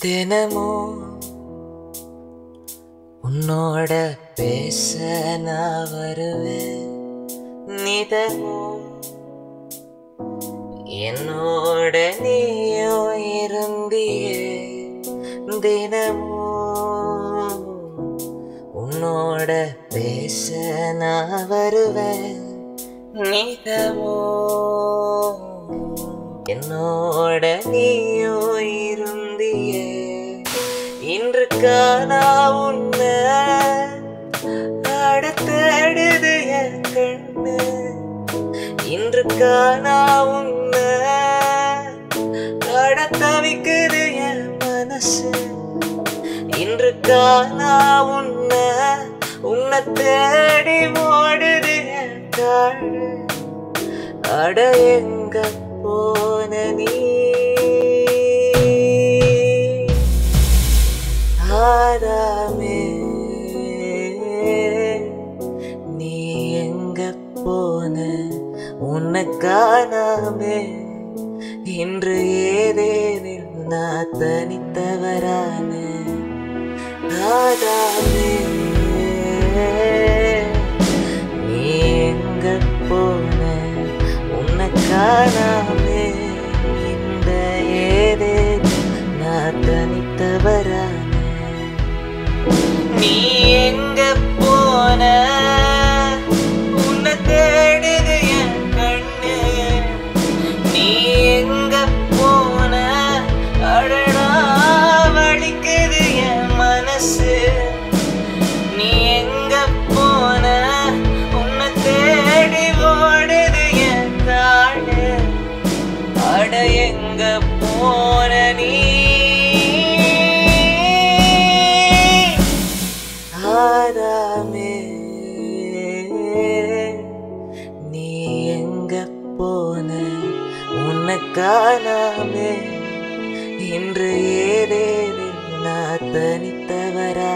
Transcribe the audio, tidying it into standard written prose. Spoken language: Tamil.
தினமும் உன்னோட பேச நான் வருவேன். நிதமும் என்னோட நீயோ இருந்தியே. தினமும் உன்னோட பேச நான் வருவேன். நிதமும் என்னோட நீயோ இருந்தியே. இன்று காணா உன்ன அடுத்தடுது என் கண்ணு. இன்று காணா உன்ன தவிக்குது என் மனசு. இன்று காணா உன்னை தேடி ஓடுது என் காடு. அட எங்க போன நீ ஆதாமே, நீ எங்க போன உன்னை காணாமே. இன்று ஏதேனில் நான் தனித்தவரான ஆதாமே, நீ எங்க போன உன்னை காணாமே. இந்த ஏதேனில் நான் தனித்தவரான. நீ எங்க போன உன்னை தேடுது என் கண்ணு. நீ எங்க போன அடடா வலிக்குது என் மனசு. நீ எங்க போன உன்னை தேடி ஓடுது என் காடு. அட எங்க போன நீ ஆதாமே, நீ எங்க போன உன்னை காணாமே. இன்று ஏதேனில் நான் தனித்தவரா.